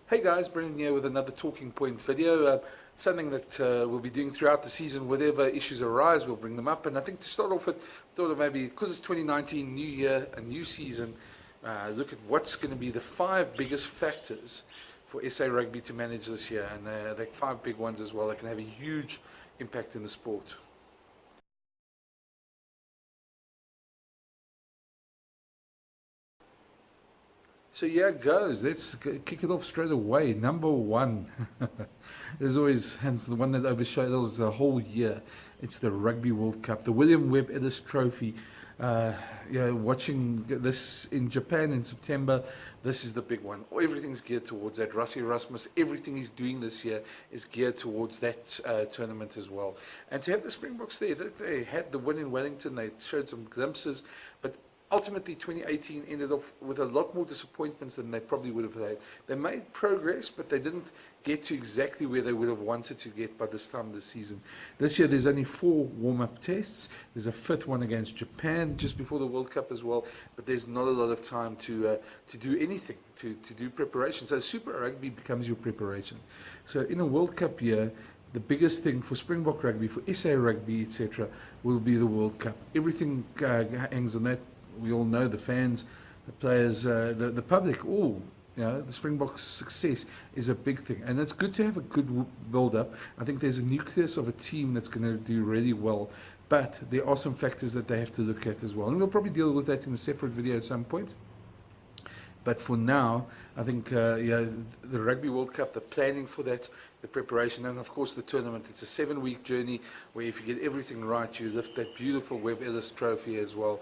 Hey guys, Brenden here with another talking point video. Something that we'll be doing throughout the season. Whatever issues arise, we'll bring them up. And I think to start off with, thought of maybe because it's 2019, new year, a new season, look at what's going to be the 5 biggest factors for SA Rugby to manage this year. And they're 5 big ones as well that can have a huge impact in the sport. So yeah, it goes. Let's kick it off straight away. Number 1. There's always, hence the one that overshadows the whole year. It's the Rugby World Cup, the William Webb Ellis Trophy. Watching this in Japan in September, this is the big one. Everything's geared towards that. Rassie Erasmus, everything he's doing this year is geared towards that tournament as well. And to have the Springboks there, they had the win in Wellington. They showed some glimpses, but ultimately, 2018 ended off with a lot more disappointments than they probably would have had. They made progress, but they didn't get to exactly where they would have wanted to get by this time of the season. This year, there's only 4 warm-up tests. There's a 5th one against Japan just before the World Cup as well, but there's not a lot of time to do anything, to do preparation. So Super Rugby becomes your preparation. So in a World Cup year, the biggest thing for Springbok Rugby, for SA Rugby, etc., will be the World Cup. Everything hangs on that. We all know the fans, the players, the public, all. The Springboks' success is a big thing. And it's good to have a good build-up. I think there's a nucleus of a team that's going to do really well. But there are some factors that they have to look at as well. And we'll probably deal with that in a separate video at some point. But for now, I think the Rugby World Cup, the planning for that, the preparation, and of course the tournament. It's a 7-week journey where if you get everything right, you lift that beautiful Webb Ellis Trophy as well,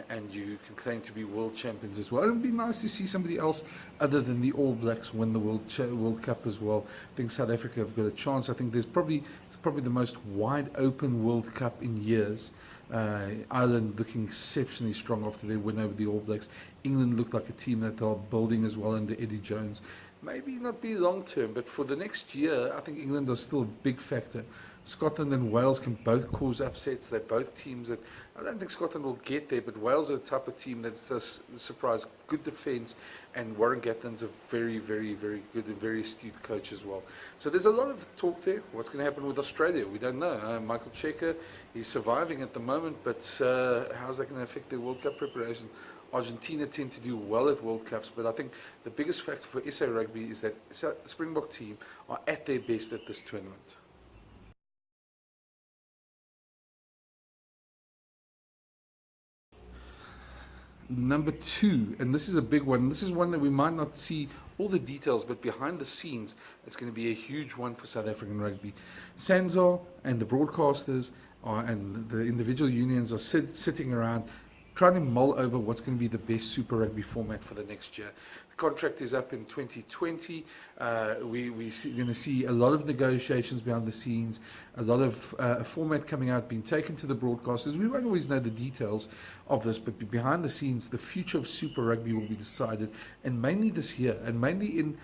and you can claim to be world champions as well. It would be nice to see somebody else other than the All Blacks win the World Cup as well. I think South Africa have got a chance. I think it's probably the most wide open World Cup in years. Ireland looking exceptionally strong after their win over the All Blacks. England looked like a team that are building as well under Eddie Jones. Maybe not be long term, but for the next year, I think England are still a big factor. Scotland and Wales can both cause upsets. They're both teams that I don't think Scotland will get there, but Wales are the type of team that's a surprise. Good defence, and Warren Gatland's a very, very, very good and very astute coach as well. So there's a lot of talk there. What's going to happen with Australia? We don't know. Michael Cheika, he's surviving at the moment, but how's that going to affect their World Cup preparations? Argentina tend to do well at World Cups, but I think the biggest factor for SA Rugby is that the Springbok team are at their best at this tournament. Number 2, and this is a big one. This is one that we might not see all the details, but behind the scenes, it's going to be a huge one for South African rugby. SANZAR and the broadcasters and the individual unions are sitting around trying to mull over what's going to be the best Super Rugby format for the next year. The contract is up in 2020. We're going to see a lot of negotiations behind the scenes, a lot of a format coming out, being taken to the broadcasters. We won't always know the details of this, but behind the scenes, the future of Super Rugby will be decided, and mainly this year, and mainly in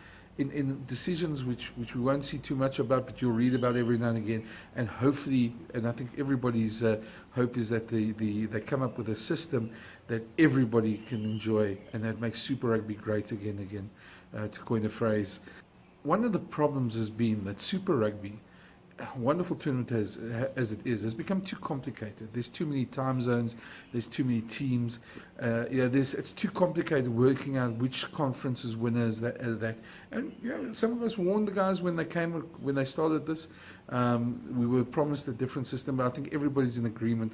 decisions which we won't see too much about, but you'll read about every now and again. And hopefully, and I think everybody's hope is that they come up with a system that everybody can enjoy and that makes Super Rugby great again, to coin a phrase. One of the problems has been that Super Rugby, a wonderful tournament as it is, has become too complicated. There's too many time zones, there's too many teams. It's too complicated working out which conferences winners that. And some of us warned the guys when they started this. We were promised a different system, but I think everybody's in agreement.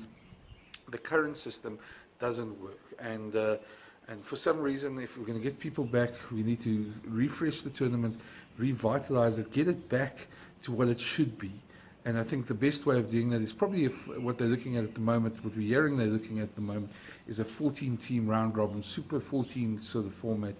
The current system doesn't work, and for some reason, if we're going to get people back, we need to refresh the tournament, revitalize it, get it back to what it should be. And I think the best way of doing that is probably what they're looking at the moment, what we're hearing they're looking at the moment, is a 14-team round robin, Super 14 sort of format.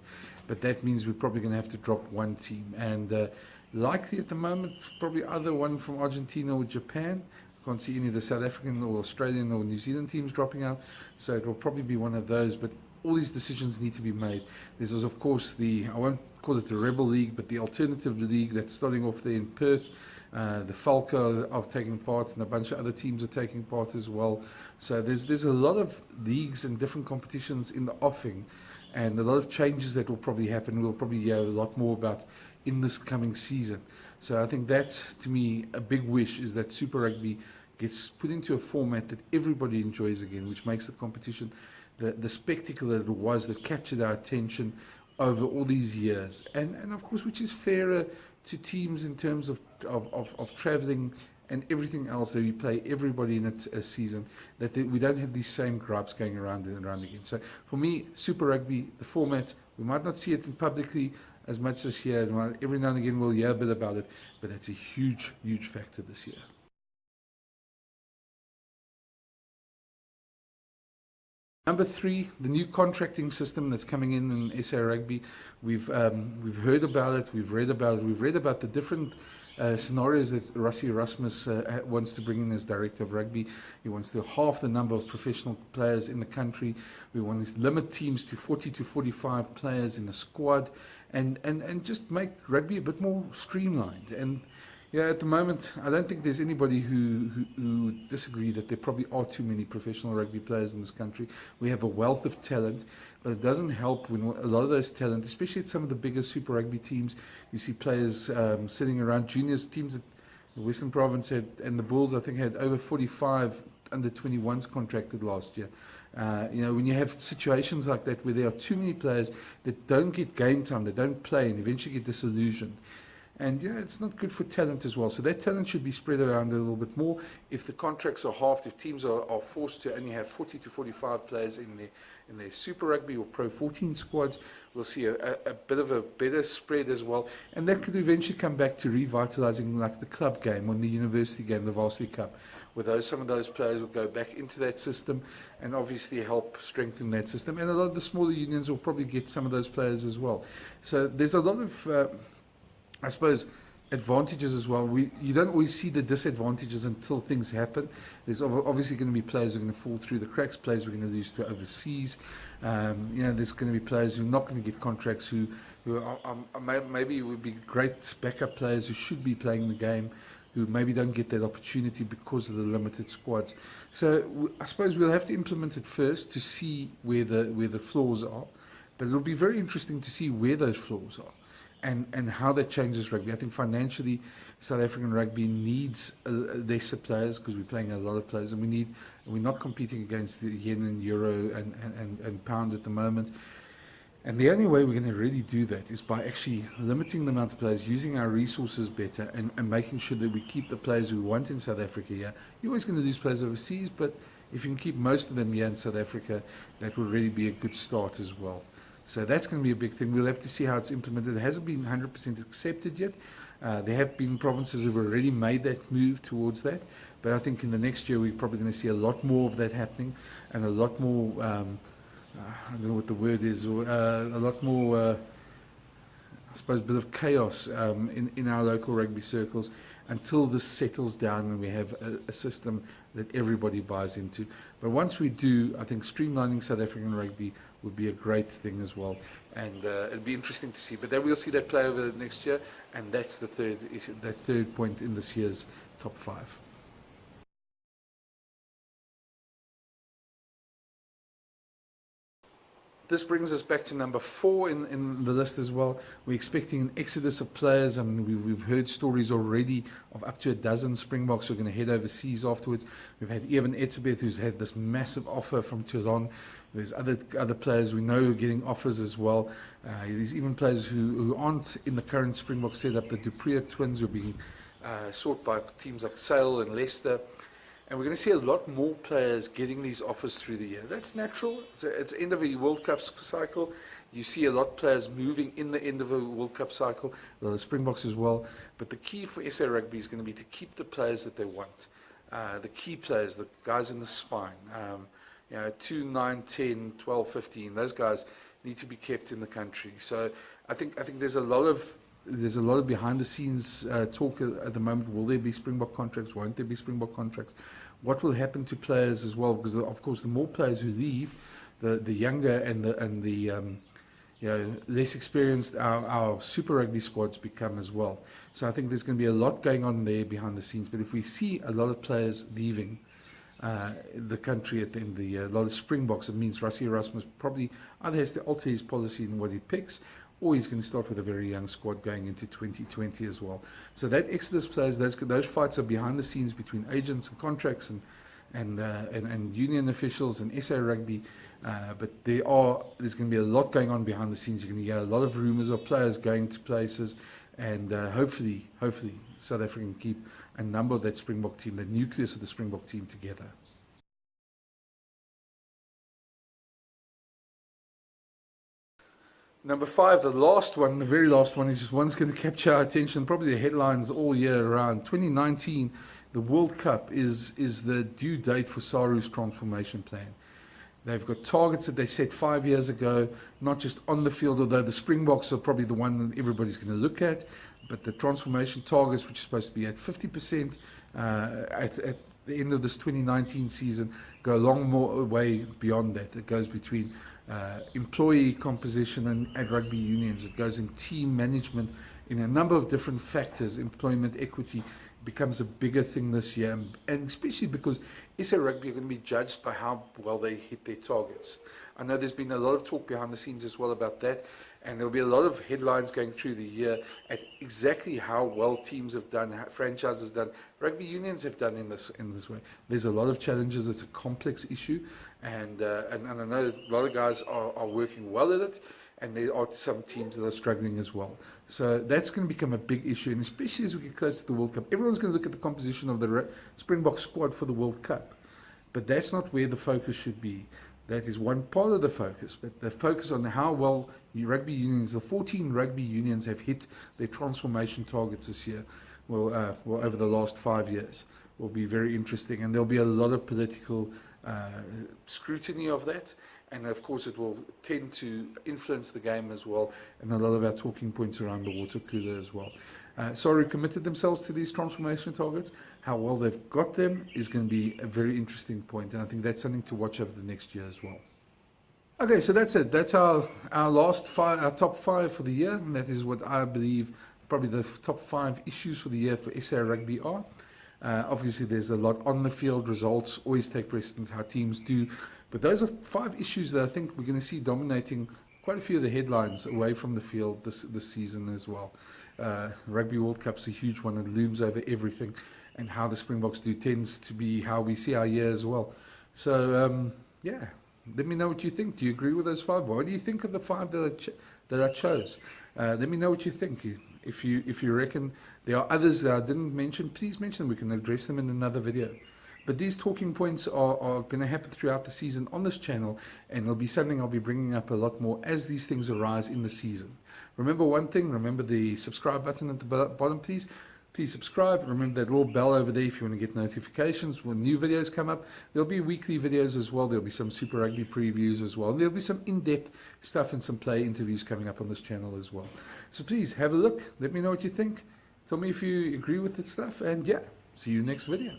But that means we're probably going to have to drop one team. And likely at the moment, probably either one from Argentina or Japan. Can't see any of the South African or Australian or New Zealand teams dropping out. So it will probably be one of those. But all these decisions need to be made. There's, of course, I won't call it the Rebel League, but the alternative league that's starting off there in Perth. The Falco are taking part, and a bunch of other teams are taking part as well. So there's a lot of leagues and different competitions in the offing, and a lot of changes that will probably happen. We'll probably hear a lot more about in this coming season. So I think that, to me, a big wish is that Super Rugby gets put into a format that everybody enjoys again, which makes the competition the spectacle that it was, that captured our attention over all these years, and of course, which is fairer to teams in terms of travelling and everything else, that we play everybody in a season, that we don't have these same gripes going around and around again. So for me, Super Rugby, the format, we might not see it publicly as much as here, every now and again we'll hear a bit about it, but that's a huge, huge factor this year. Number 3, the new contracting system that's coming in SA Rugby. We've heard about it, we've read about it, we've read about the different scenarios that Rassie Erasmus wants to bring in as director of rugby. He wants to halve the number of professional players in the country. We want to limit teams to 40 to 45 players in the squad, and just make rugby a bit more streamlined. And yeah, at the moment, I don't think there's anybody who disagree that there probably are too many professional rugby players in this country. We have a wealth of talent, but it doesn't help when a lot of those talent, especially at some of the bigger Super Rugby teams, you see players sitting around. Juniors teams at the Western Province had, and the Bulls, I think, had over 45 under 21s contracted last year. When you have situations like that where there are too many players that don't get game time, they don't play, and eventually get disillusioned. And it's not good for talent as well. So that talent should be spread around a little bit more. If the contracts are halved, if teams are forced to only have 40 to 45 players in their Super Rugby or Pro 14 squads, we'll see a bit of a better spread as well. And that could eventually come back to revitalizing like the club game or the university game, the Varsity Cup, where some of those players will go back into that system and obviously help strengthen that system. And a lot of the smaller unions will probably get some of those players as well. So there's a lot of I suppose, advantages as well. You don't always see the disadvantages until things happen. There's obviously going to be players who are going to fall through the cracks, players we're going to lose to overseas. There's going to be players who are not going to get contracts, who maybe would be great backup players who should be playing the game, who maybe don't get that opportunity because of the limited squads. So I suppose we'll have to implement it first to see where the flaws are. But it'll be very interesting to see where those flaws are. And how that changes rugby. I think financially, South African rugby needs lesser players because we're playing a lot of players, and we're not competing against the yen and euro and pound at the moment. And the only way we're going to really do that is by actually limiting the amount of players, using our resources better, and making sure that we keep the players we want in South Africa here. You're always going to lose players overseas, but if you can keep most of them here in South Africa, that will really be a good start as well. So that's going to be a big thing. We'll have to see how it's implemented. It hasn't been 100% accepted yet. There have been provinces who have already made that move towards that. But I think in the next year, we're probably going to see a lot more of that happening, and a lot more, I don't know what the word is, or a lot more, I suppose, a bit of chaos in our local rugby circles until this settles down and we have a system that everybody buys into. But once we do, I think streamlining South African rugby would be a great thing as well, and it'll be interesting to see. But then we'll see that play over the next year, and that's the third point in this year's top 5. This brings us back to number 4 in the list as well. We're expecting an exodus of players. I mean, we've heard stories already of up to a dozen Springboks who are going to head overseas afterwards. We've had Eben Etzebeth, who's had this massive offer from Toulon. There's other players we know who are getting offers as well. There's even players who aren't in the current Springbok setup. The Dupree twins who are being sought by teams like Sale and Leicester. And we're going to see a lot more players getting these offers through the year. That's natural. It's end of a World Cup cycle. You see a lot of players moving in the end of a World Cup cycle, the Springboks as well. But the key for SA Rugby is going to be to keep the players that they want. The key players, the guys in the spine, 2, 9, 10, 12, 15, those guys need to be kept in the country. So I think there's a lot of behind the scenes talk at the moment. Will there be Springbok contracts? Won't there be Springbok contracts? What will happen to players as well? Because of course, the more players who leave, the younger and the less experienced our Super Rugby squads become as well. So I think there's going to be a lot going on there behind the scenes. But if we see a lot of players leaving, the country at the end of the year. A lot of Springboks. It means Rassie Erasmus probably either has to alter his policy in what he picks, or he's going to start with a very young squad going into 2020 as well. So that exodus players, those fights are behind the scenes between agents and contracts and union officials and SA Rugby. But there's going to be a lot going on behind the scenes. You're going to hear a lot of rumours of players going to places, and hopefully South Africa can keep a number of that Springbok team, the nucleus of the Springbok team, together. Number 5, the last one, the very last one, is just one's going to capture our attention, probably the headlines all year round. 2019, the World Cup is the due date for Saru's transformation plan. They've got targets that they set 5 years ago, not just on the field, although the Springboks are probably the one that everybody's going to look at, but the transformation targets, which are supposed to be at 50% at the end of this 2019 season, go a long more way beyond that. It goes between employee composition and rugby unions. It goes in team management, in a number of different factors. Employment equity becomes a bigger thing this year, and especially because SA Rugby are going to be judged by how well they hit their targets. I know there's been a lot of talk behind the scenes as well about that, and there'll be a lot of headlines going through the year at exactly how well teams have done, how franchises have done, rugby unions have done in this way. There's a lot of challenges. It's a complex issue, and I know a lot of guys are working well at it, and there are some teams that are struggling as well. So that's going to become a big issue, and especially as we get close to the World Cup. Everyone's going to look at the composition of the Springbok squad for the World Cup, but that's not where the focus should be. That is one part of the focus, but the focus on how well rugby unions, the 14 rugby unions, have hit their transformation targets this year, well over the last 5 years, will be very interesting, and there'll be a lot of political scrutiny of that. And of course, it will tend to influence the game as well, and a lot of our talking points around the water cooler as well. Saru committed themselves to these transformation targets. How well they've got them is going to be a very interesting point, and I think that's something to watch over the next year as well. Okay, so that's it. That's our top 5 for the year, and that is what I believe probably the top 5 issues for the year for SA Rugby are. Obviously, there's a lot on the field. Results always take precedence, how teams do. But those are 5 issues that I think we're going to see dominating quite a few of the headlines away from the field this season as well. Rugby World Cup's a huge one. It looms over everything. And how the Springboks do tends to be how we see our year as well. So, yeah, let me know what you think. Do you agree with those 5? What do you think of the 5 that I chose? Let me know what you think. If you reckon there are others that I didn't mention, please mention them. We can address them in another video. But these talking points are going to happen throughout the season on this channel, and it'll be something I'll be bringing up a lot more as these things arise in the season. Remember one thing, remember the subscribe button at the bottom, please. Please subscribe. Remember that little bell over there if you want to get notifications when new videos come up. There'll be weekly videos as well. There'll be some Super Rugby previews as well. And there'll be some in-depth stuff and some play interviews coming up on this channel as well. So please have a look. Let me know what you think. Tell me if you agree with this stuff. And yeah, see you next video.